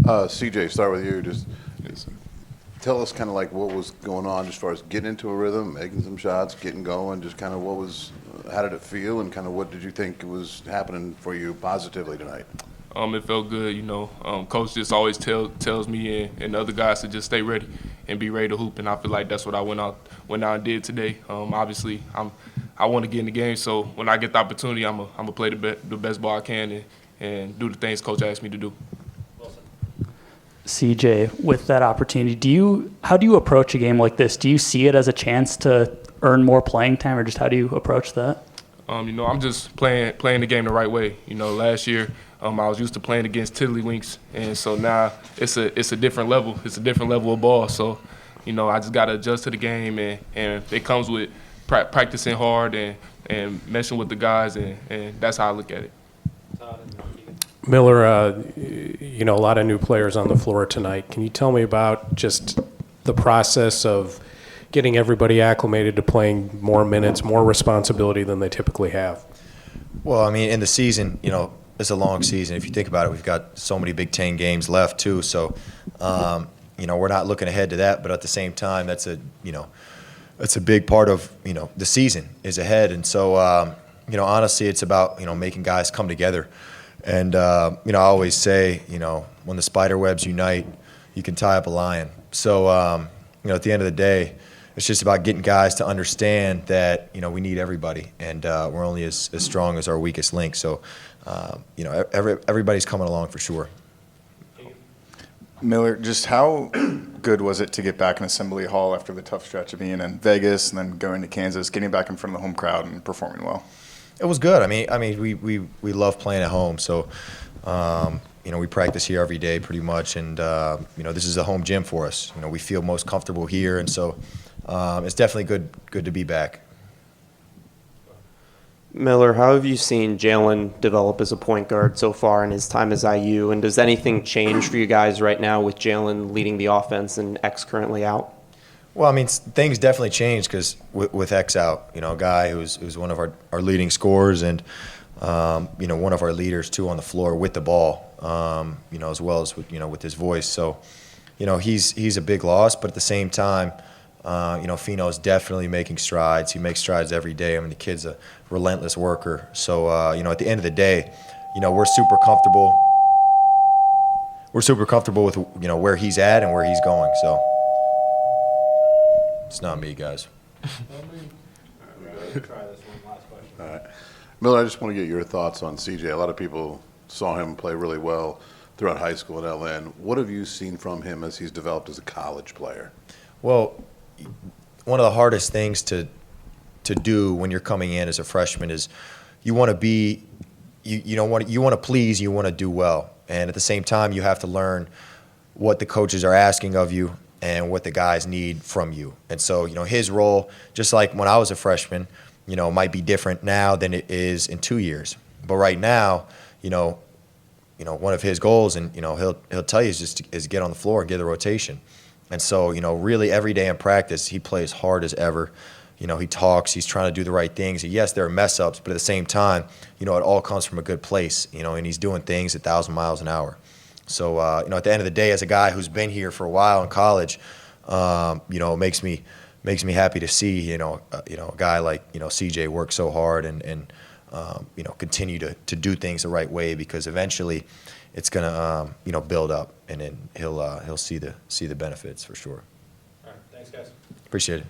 CJ, start with you. Just tell us kind of like what was going on as far as getting into a rhythm, making some shots, getting going, just kind of how did it feel, and kind of what did you think was happening for you positively tonight? It felt good, Coach just always tells me and the other guys to just stay ready and be ready to hoop, and I feel like that's what I went out and did today. Obviously, I want to get in the game, so when I get the opportunity, I'm gonna play the best ball I can and do the things Coach asked me to do. CJ, with that opportunity, how do you approach a game like this? Do you see it as a chance to earn more playing time, or just how do you approach that? I'm just playing the game the right way. Last year I was used to playing against Tiddlywinks, and so now it's a different level. It's a different level of ball. So, I just got to adjust to the game, and it comes with practicing hard and meshing with the guys, and that's how I look at it. Miller, a lot of new players on the floor tonight. Can you tell me about just the process of getting everybody acclimated to playing more minutes, more responsibility than they typically have? Well, I mean, in the season, it's a long season. If you think about it, we've got so many Big Ten games left too. So, we're not looking ahead to that, but at the same time, that's a big part of the season is ahead. And so, honestly, it's about making guys come together. And I always say, when the spider webs unite, you can tie up a lion. So, at the end of the day, it's just about getting guys to understand that we need everybody, and we're only as strong as our weakest link. So, everybody's coming along for sure. Miller, just how good was it to get back in Assembly Hall after the tough stretch of being in Vegas and then going to Kansas, getting back in front of the home crowd and performing well? It was good. I mean, we love playing at home. So, we practice here every day pretty much, and this is a home gym for us. We feel most comfortable here, and so it's definitely good to be back. Miller, how have you seen Jalen develop as a point guard so far in his time as IU, and does anything change for you guys right now with Jalen leading the offense and X currently out? Well, I mean, things definitely changed because with X out, a guy who's one of our leading scorers and, one of our leaders, too, on the floor with the ball, as well as with his voice. So, he's a big loss, but at the same time, Fino's definitely making strides. He makes strides every day. I mean, the kid's a relentless worker. So, at the end of the day, we're super comfortable. We're super comfortable with, where he's at and where he's going, so. It's not me, guys. All right. Miller, I just want to get your thoughts on CJ. A lot of people saw him play really well throughout high school at LN. What have you seen from him as he's developed as a college player? Well, one of the hardest things to do when you're coming in as a freshman is you want to be you want to please, you want to do well. And at the same time, you have to learn what the coaches are asking of you and what the guys need from you. And so, his role, just like when I was a freshman, might be different now than it is in 2 years. But right now, one of his goals, and he'll tell you, is get on the floor and get the rotation. And so, really every day in practice, he plays hard as ever. He talks, he's trying to do the right things. And yes, there are mess ups, but at the same time, it all comes from a good place, and he's doing things 1,000 miles an hour. So, at the end of the day, as a guy who's been here for a while in college, it makes me happy to see, a guy like, CJ work so hard and continue to do things the right way, because eventually it's going to, build up, and then he'll see the benefits for sure. All right, thanks, guys. Appreciate it.